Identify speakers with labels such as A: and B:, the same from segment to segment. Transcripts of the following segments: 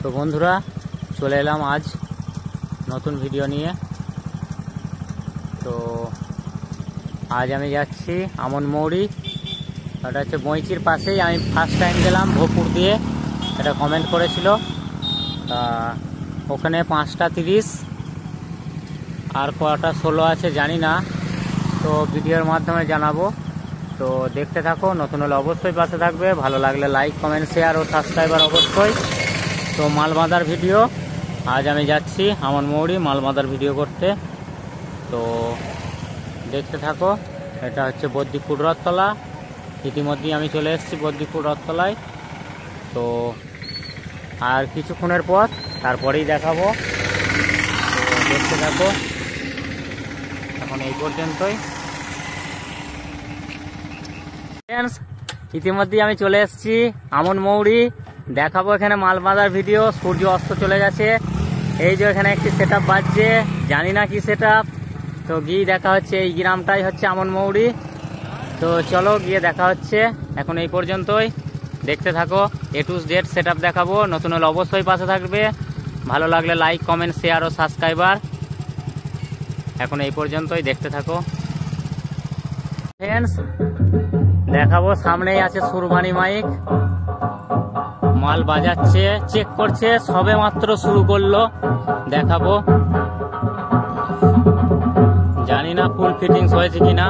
A: তো বন্ধুরা চলে এলাম আজ নতুন ভিডিও নিয়ে। তো আজ আমি যাচ্ছি আমনমৌরি, ওটা হচ্ছে বইচির পাশেই। আমি ফার্স্ট টাইম গেলাম ভোপুর দিয়ে, এটা কমেন্ট করেছিল। ওখানে 5টা 30 আর কটা 16 আছে জানি না, তো ভিডিওর মাধ্যমে জানাবো। তো দেখতে থাকো, নতুন হলে অবশ্যই পাশে থাকবে, ভালো লাগলে লাইক কমেন্ট শেয়ার ও সাবস্ক্রাইবার অবশ্যই। তো মাল বাঁধার ভিডিও, আজ আমি যাচ্ছি আমনমৌরি মাল বাঁধার ভিডিও করতে। তো দেখতে থাকো। এটা হচ্ছে বদ্দিপুর রথতলা, ইতিমধ্যেই আমি চলে এসেছি বদ্দিপুর রথতলায়। তো আর কিছুক্ষণের পর তারপরেই দেখাবো, তো দেখতে থাকো। এখন এই পর্যন্তই। ইতিমধ্যেই আমি চলে এসেছি আমনমৌরি, দেখাবো এখানে মাল বাঁধার ভিডিও। সূর্য অস্ত চলে গেছে, এই যে এখানে একটি সেট আপ বাজছে, জানি না কি সেট আপ। তো গিয়ে দেখা হচ্ছে, এই গ্রামটাই হচ্ছে আমনমৌরি। তো চলো গিয়ে দেখা হচ্ছে। এখন এই পর্যন্তই, দেখতে থাকো। A to Z set up দেখাবো, নতুন হলে অবশ্যই পাশে থাকবে, ভালো লাগলে লাইক কমেন্ট শেয়ার ও সাবস্ক্রাইবার। এখন এই পর্যন্তই, দেখতে থাকো ফ্রেন্ডস। দেখাবো সামনেই আছে সুরবানি মাইক, মাল বাজাচ্ছে, চেক করছে, সবে মাত্র শুরু করলো। দেখাবো, জানি না ফুল ফিটিংস হয়েছে কিনা,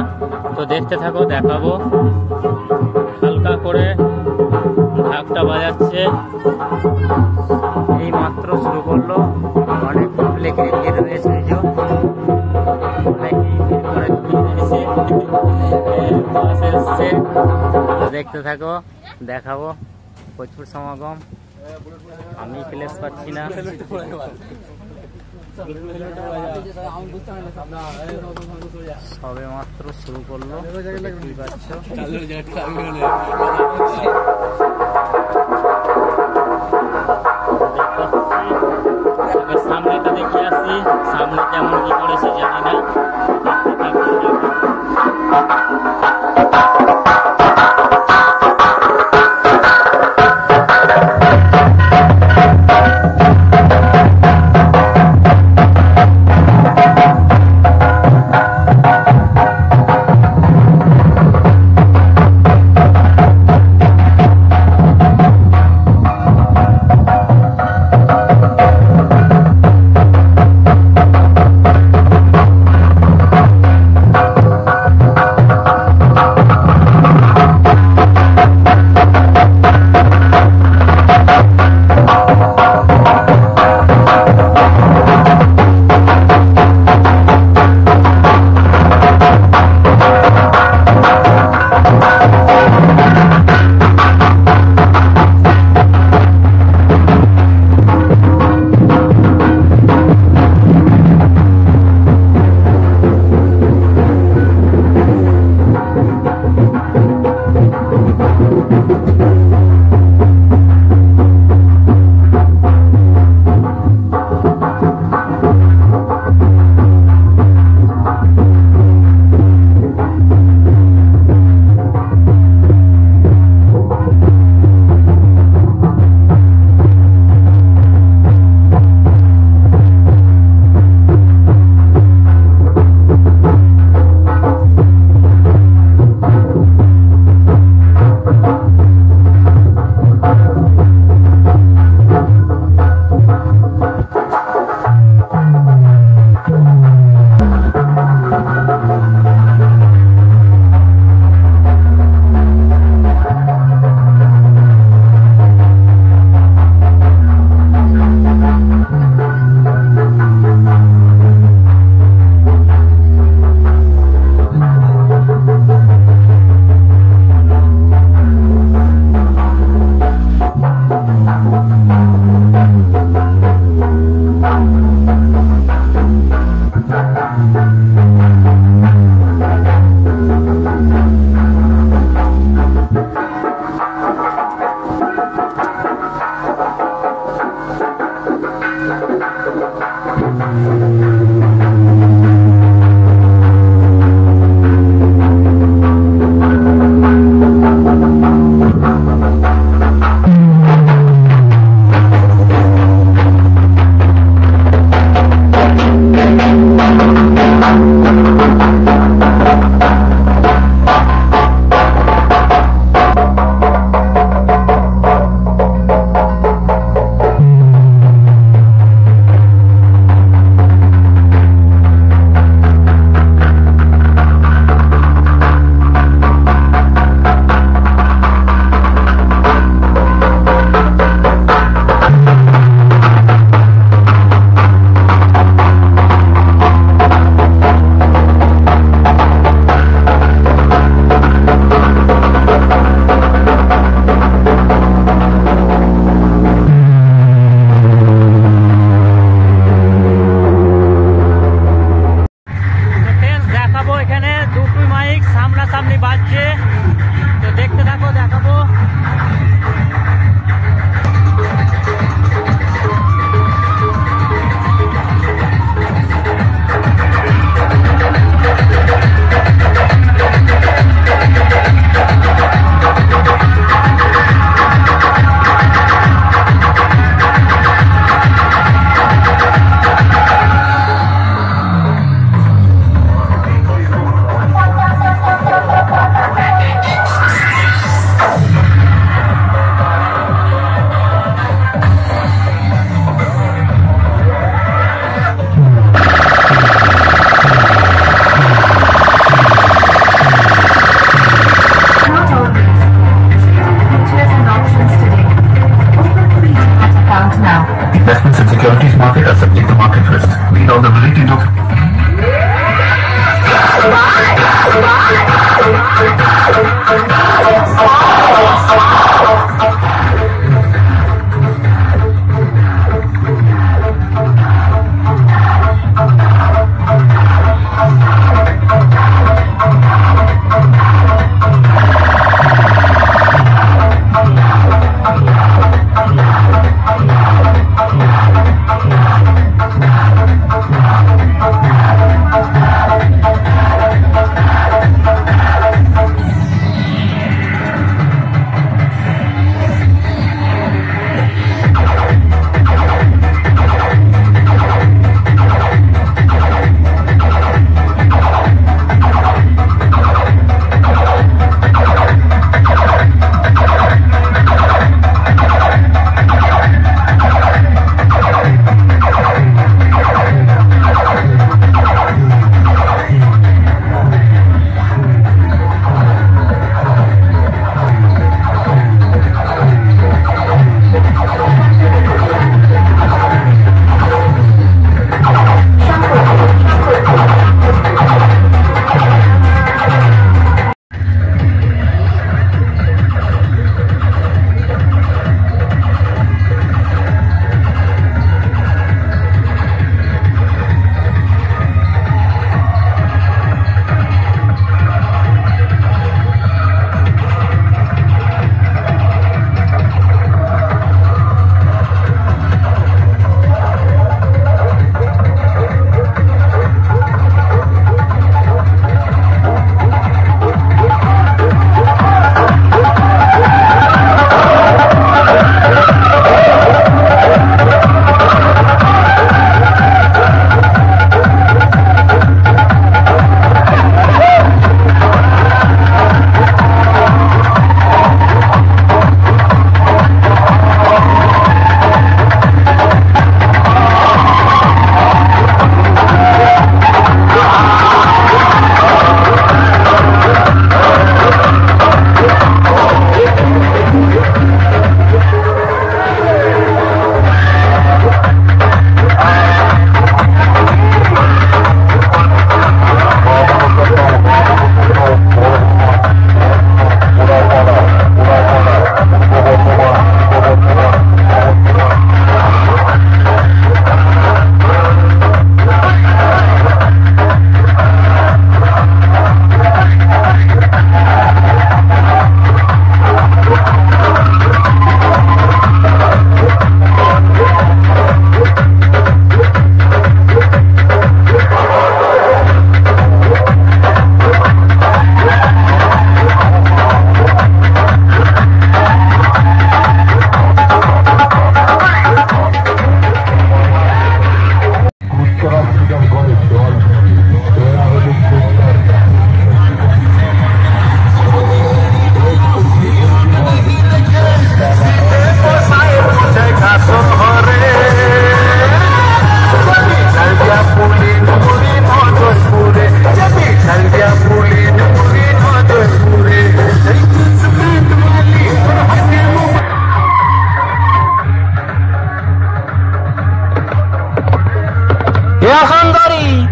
A: তো দেখতে থাকো, দেখাবো। হালকা করে ঢাকটা বাজাচ্ছে, এই মাত্র শুরু করলো। অনেক পাবলিকের ভিড় রয়েছে, দেখতে থাকো, দেখাবো। প্রচুর সমাগম, আমি প্লেস পাচ্ছি না। সবে মাত্র শুরু করলো, দেখতেই পাচ্ছ। সামনেটা দেখে আসি, সামনে কেমন কি করেছে জানি না।
B: now. Investments and securities market are subject to market risk. Read all the related documents.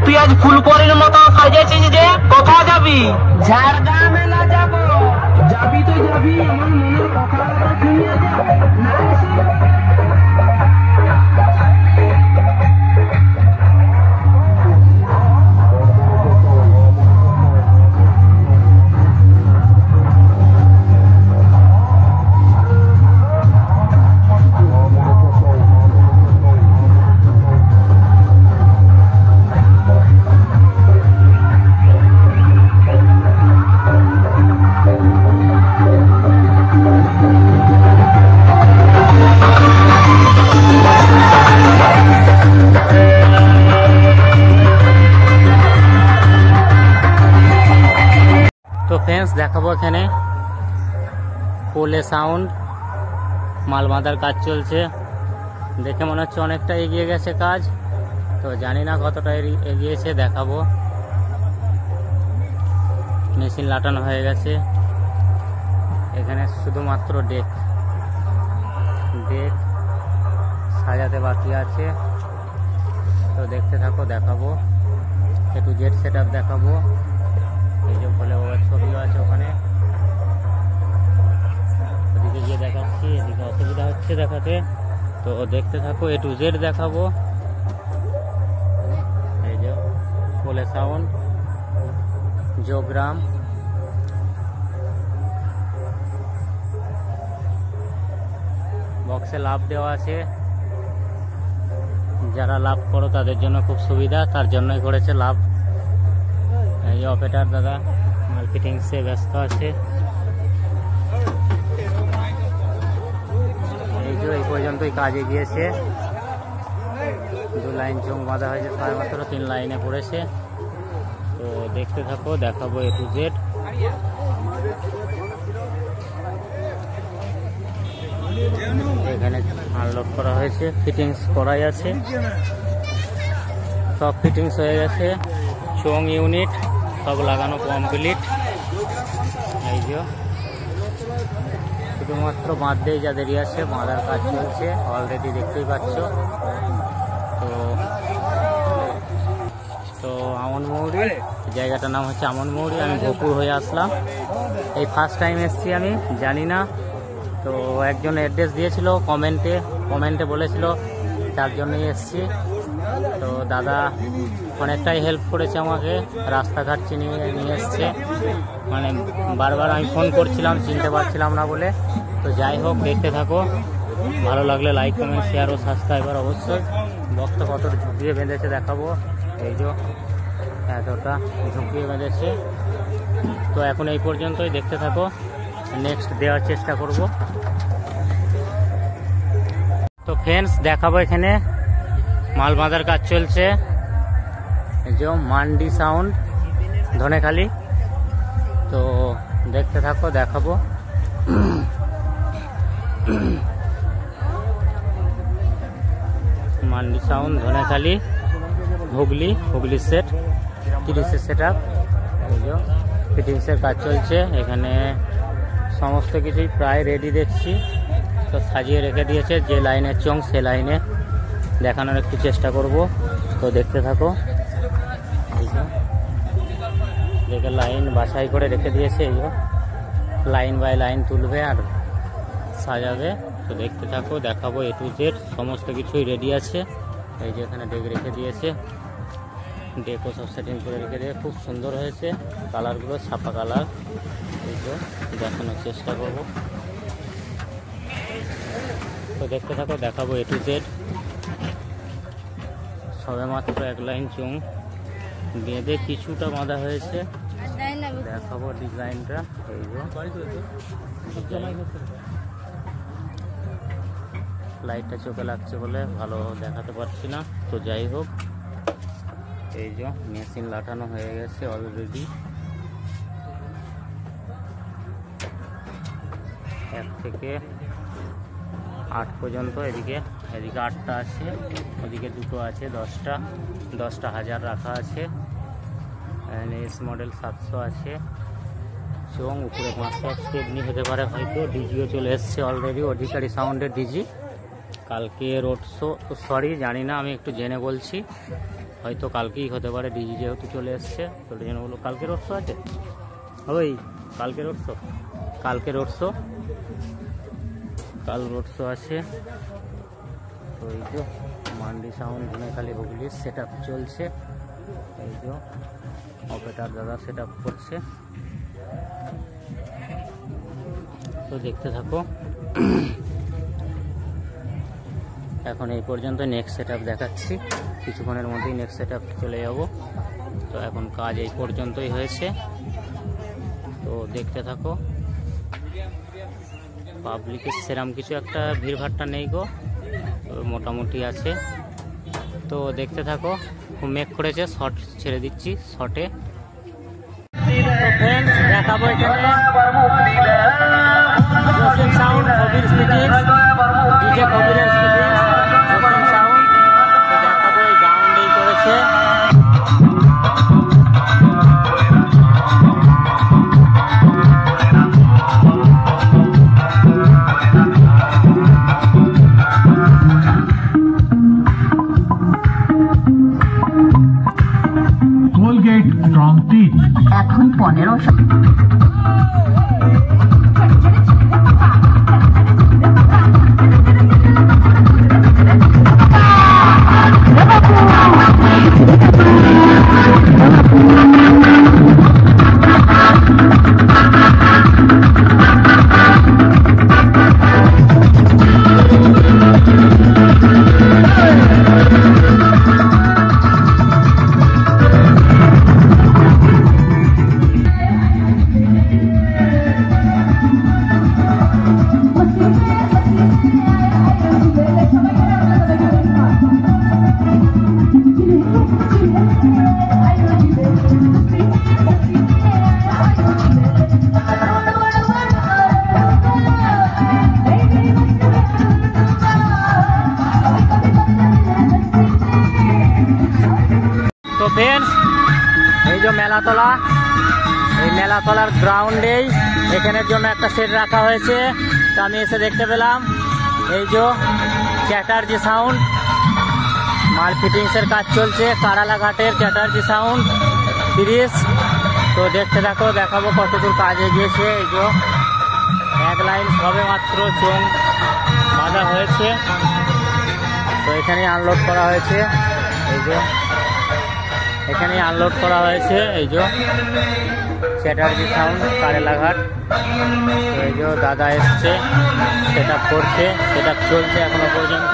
C: তুই আজ ফুলপরির মতো সাজেছিস যে, কোথায় যাবি?
D: ঝাড়গ্রাম মেলা যাব। যাবি তো যাবি, আমার মনের কথাটা শুনিয়ে যা। না এসে
A: তো ফ্রেন্ডস দেখাবো এখানে পোলে সাউন্ড মাল বাঁধার কাজ চলছে। দেখে মনে হচ্ছে অনেকটা এগিয়ে গেছে কাজ, তো জানি না কতটা এগিয়েছে, দেখাবো। মেশিন লাটানো হয়ে গেছে, এখানে শুধুমাত্র ডেক সাজাতে বাকি আছে। তো দেখতে থাকো, দেখাবো A to Z সেটআপ দেখাবো। এই যে বলে ওর ছবিও আছে ওখানে, ওদিকে গিয়ে দেখাচ্ছি, এদিকে অসুবিধা হচ্ছে দেখাতে। তো দেখতে থাকো, A to Z দেখাবো। এই যে বলে সাউন্ড জোগ্রাম, বক্সে লাভ দেওয়া আছে। যারা লাভ করো তাদের জন্য খুব সুবিধা, তার জন্যই করেছে লাভ। এই যে অপারেটর দাদা মার্কেটিংসে ব্যস্ত আছে। এই যে এই পর্যন্তই কাজে গিয়েছে, 2 লাইন চোখ বাঁধা হয়েছে, ছয় মাত্র 3 লাইনে পড়েছে। তো দেখতে থাকো, দেখাবো A to Z। এখানে আনলোড করা হয়েছে, ফিটিংস করাই আছে, সব ফিটিংস হয়ে গেছে, চোং ইউনিট সব লাগানো কমপ্লিট। এই যে শুধুমাত্র বাঁধতেই যা দেরি আছে, বাঁধার কাজ চলছে অলরেডি, দেখতেই পাচ্ছ। তো আমনমৌরি, জায়গাটার নাম হচ্ছে আমনমৌরি। আমি ভোপুর হয়ে আসলাম, এই ফার্স্ট টাইম এসছি, আমি জানি না। তো একজন অ্যাড্রেস দিয়েছিল কমেন্টে বলেছিল, তার জন্যই এসছি। তো দাদা অনেকটাই হেল্প করেছে আমাকে, রাস্তাঘাট চিনিয়ে নিয়ে এসছে। মানে বারবার আমি ফোন করছিলাম, চিনতে পারছিলাম না বলে। তো যাই হোক, দেখতে থাকো, ভালো লাগলে লাইক কমেন্ট শেয়ার ও সাবস্ক্রাইবার অবশ্যই। বক্সটা কত ঝুঁকিয়ে বেঁধেছে দেখাবো। এই যে এতটা ঝুঁকিয়ে বেঁধেছে। তো এখন এই পর্যন্তই, দেখতে থাকো, নেক্সট দেওয়ার চেষ্টা করব। তো ফ্রেন্ডস দেখাবো, এখানে মাল বাঁধার কাজ চলছে। এই যে মান্ডি সাউন্ড ধনেখালি। তো দেখতে থাকো, দেখাবো। মান্ডি সাউন্ড ধনেখালি, হুগলি সেট 30-এর সেটআপ। এই যে ফিটিংসের কাজ চলছে, এখানে সমস্ত কিছুই প্রায় রেডি দেখছি। তো সাজিয়ে রেখে দিয়েছে, যে লাইনের চোং সে লাইনে দেখানোর একটু চেষ্টা করব। তো দেখতে থাকো, এই যে দেখে লাইন বাছাই করে রেখে দিয়েছে। এই যে লাইন বাই লাইন তুলবে আর সাজাবে। তো দেখতে থাকো, দেখাবো A to Z, সমস্ত কিছুই রেডি আছে। এই যে এখানে ডেক রেখে দিয়েছে, ডেকও সব সেটিং করে রেখে দিয়ে খুব সুন্দর হয়েছে। কালারগুলো ছাপা কালার, এই যে দেখানোর চেষ্টা করব। তো দেখতে থাকো, দেখাবো A to Z। সবে মাত্র 1 লাইন চুং বেঁধে কিছুটা বাঁধা হয়েছে, দেখাবো ডিজাইনটা। এই যে লাইটটা চোখে লাগছে বলে ভালো দেখাতে পারছি না। তো যাই হোক, এই যে মেশিন লাগানো হয়ে গেছে অলরেডি। 1 থেকে 8 পর্যন্ত, এদিকে 8টা আছে, ওদিকে 2টো আছে, 10টা 1000 রাখা আছে। এস মডেল 700 আছে, চোং উপরে 500 স্টেপনি হতে পারে হয়তো। ডিজিও চলে এসছে অলরেডি, অধিকারী সাউন্ডের ডিজি। কালকে রোড শো, সরি জানি না, আমি একটু জেনে বলছি, হয়তো কালকেই হতে পারে। ডিজি যেহেতু চলে এসছে, তো জেনে বলবো। কালকে রোড শো আছে, ওই কালকে রোড শো, কাল রোড শো আছে। তো এই যে মান্ডি সাউন্ড ধনেখালি হুগলি সেটআপ চলছে। এই যে অপারেটর দাদা সেটআপ করছে। তো দেখতে থাকো, এখন এই পর্যন্ত। নেক্সট সেটআপ দেখাচ্ছি, কিছুক্ষণের মধ্যেই নেক্সট সেটআপ চলে যাব। তো এখন কাজ এই পর্যন্তই হয়েছে, তো দেখতে থাকো। পাবলিকের সেরাম কিছু একটা ভিড়ভাট্টা নেই গো, মোটামুটি আছে। তো দেখতে থাকো, খুব মেঘ করেছে, শর্ট ছেড়ে দিচ্ছি, শর্টে। দেখাবো এখানে সাউন্ড কবির স্পিকিং, ডিজে কবিরের স্পিকিং, সাউন্ড। তো দেখাবো, এই গাউন্ডেই করেছে। তো ফ্রেন্ডস, এই যে মেলাতলা, এই মেলাতলার গ্রাউন্ডেই এখানের জন্য একটা সেট রাখা হয়েছে। তো আমি এসে দেখতে পেলাম এই যে চ্যাটার্জি সাউন্ড মাল ফিটিংসের কাজ চলছে, কারালাঘাটের চ্যাটার্জি সাউন্ড 30। তো দেখতে থাকো, দেখাবো কতদূর কাজ এগিয়েছে। এই যে এক লাইন সবে মাত্র চোং বাঁধা হয়েছে, তো এখানে আনলোড করা হয়েছে। এই যে এখানে আনলোড করা হয়েছে এই যে চ্যাটার্জি সাউন্ড কারেলাঘাট। তো এই যে দাদা এসছে, সেট আপ করছে, সেট আপ চলছে এখনো পর্যন্ত।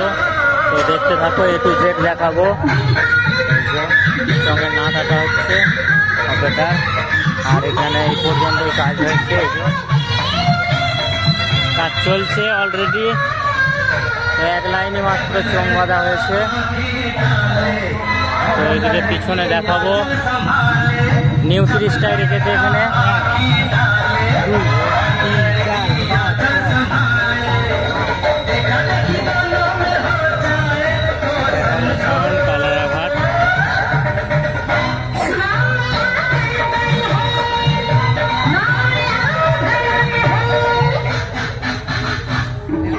A: তো দেখতে থাকো, A to Z দেখাবো। এই যে সঙ্গে না কাটা হচ্ছে অপেটার, আর এখানে এই পর্যন্তই কাজ হয়েছে। এই যে কাজ চলছে অলরেডি। তো এক লাইনে মাত্র চোং বাঁধা হয়েছে। তো এইদিকে পিছনে দেখাবো, নিউ 30টাই রেখেছে এখানে। কালারাঘাট।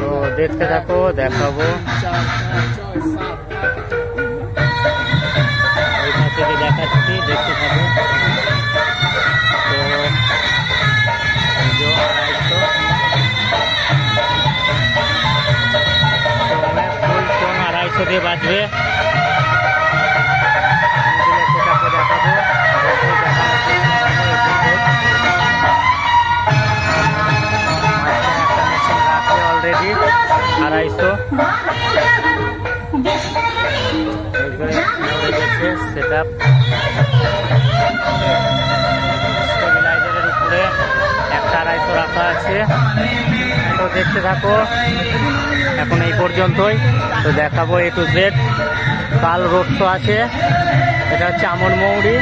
A: তো দেখতে থাকো, দেখাবো। থেকে দেখাচ্ছি, দেখতে থাকো। তো 250 দিয়ে বাঁচবে। Already 250 set up. স্টেবিলাইজারের উপরে একটা 250 রাখা আছে। তো দেখতে থাকো, এখন এই পর্যন্তই। তো দেখাবো A to Z। কাল রোড শো আছে, এটা হচ্ছে আমনমৌরি।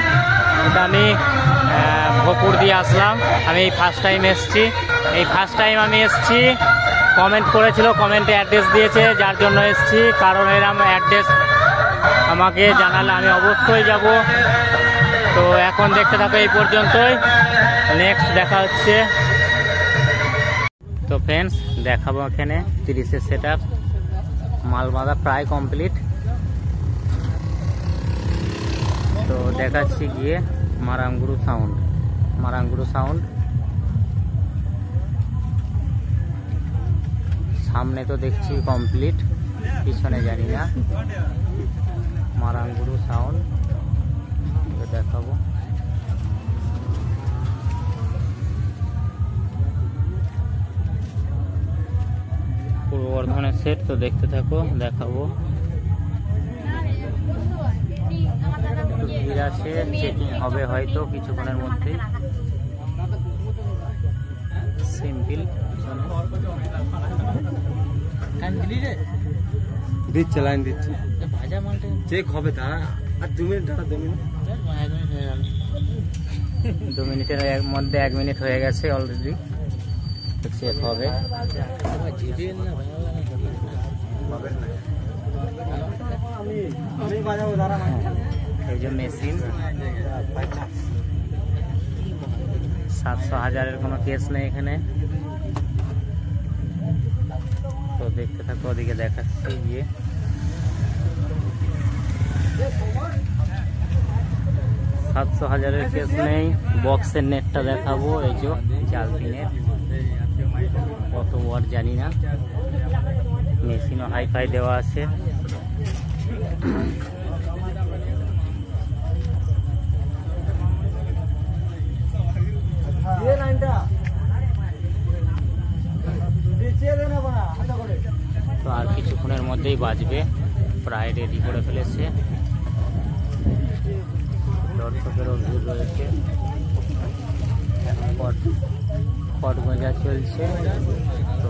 A: এটা আমি ভোপুর দিয়ে আসলাম, আমি এই ফার্স্ট টাইম এসছি। এই ফার্স্ট টাইম আমি এসছি, কমেন্ট করেছিল, কমেন্টে অ্যাড্রেস দিয়েছে, যার জন্য এসছি। কারণ এরম অ্যাড্রেস আমাকে জানালে আমি অবশ্যই যাব। তো এখন দেখতে থাকো এই পর্যন্তই, নেক্সট দেখা হচ্ছে। তো ফ্রেন্ডস, দেখাবো এখানে 30-এর সেট আপ, মাল বাঁধা প্রায় কমপ্লিট। তো দেখাচ্ছি গিয়ে মারাঙ্গুরু সাউন্ড, মারাঙ্গুরু সাউন্ড। সামনে তো দেখছি কমপ্লিট, পিছনে জানি না। মারাঙ্গুরু সাউন্ড দেখাবো। পূর্ব বর্ধমানের সেট, তো দেখতে থাকো, দেখাবো। একটু ভিড় আছে, চেকিং হবে হয়তো কিছুক্ষণের মধ্যে। সিম্পল
E: দিচ্ছে, লাইন দিচ্ছে,
A: ভাজা মালটা
E: চেক হবে। তারা আর 2 মিনিট দাঁড়া, 2 মিনিট,
A: 2 মিনিটের মধ্যে 1 মিনিট হয়ে গেছে অলরেডি। চেক হবে। এই যে মেশিন 700-1000-এর কোনো কেস নেই এখানে। তো দেখতে থাকো, ওদিকে দেখাচ্ছি গিয়ে। 700-1000-এর কেস নেই। বক্সের নেটটা দেখাবো, এই যে জাল পিনের, কত ওয়াট জানি না। মেশিনও হাইফাই দেওয়া আছে। তো আর কিছুক্ষণের মধ্যেই বাজবে, প্রায় রেডি করে ফেলেছে। দর্শকেরও ভিড় রয়েছে, খড় গোঁজা চলছে। তো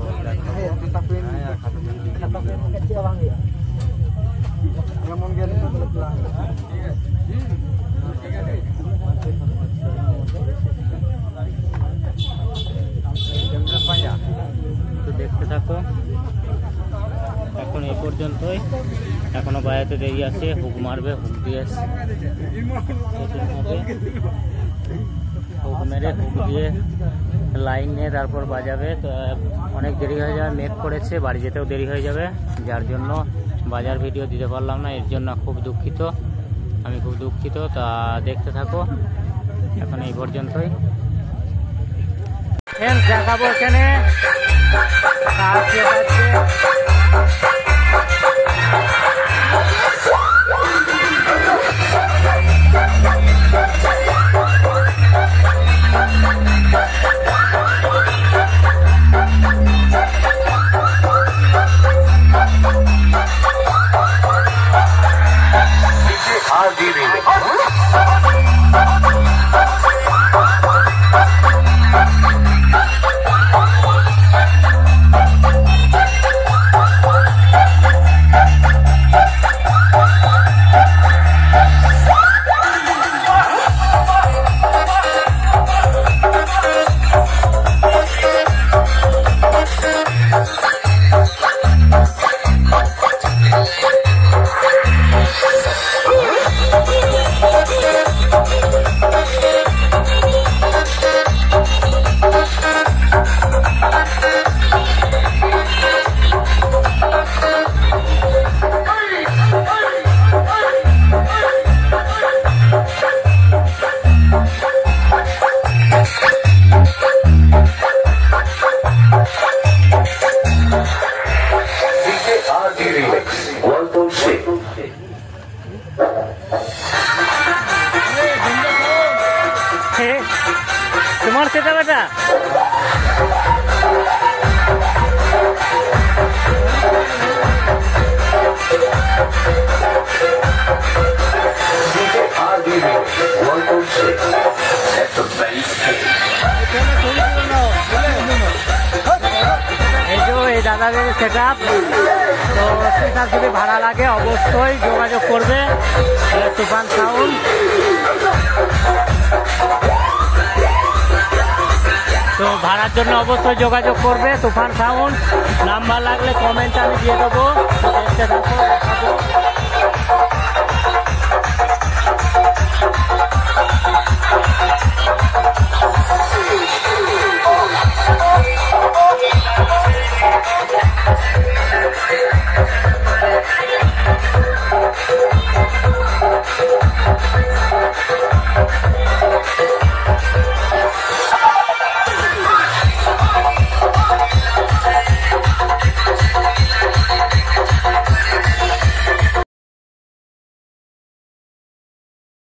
A: তো দেখতে থাকো, এখন এই পর্যন্তই। এখনো বাজাতে দেরি আছে, হুক মারবে, হুক দিয়ে হুক মেরে হুক দিয়ে লাইন নিয়ে তারপর বাজাবে। তো অনেক দেরি হয়ে যাবে, মেঘ করেছে, বাড়ি যেতেও দেরি হয়ে যাবে, যার জন্য বাজার ভিডিও দিতে পারলাম না। এর জন্য খুব দুঃখিত, আমি খুব দুঃখিত। তা দেখতে থাকো, এখন এই পর্যন্তই। দেখাবো এখানে তোমার সেটা বেটা এই দাদাদের সেট আপ। তো সেটা যদি ভাড়া লাগে অবশ্যই যোগাযোগ করবে তুফান সাউন্ড। তো ভাড়ার জন্য অবশ্যই যোগাযোগ করবে তুফান সাউন্ড। নাম্বার লাগলে কমেন্টে আমি দিয়ে দেবো। দেখতে থাকো, দেখাবো।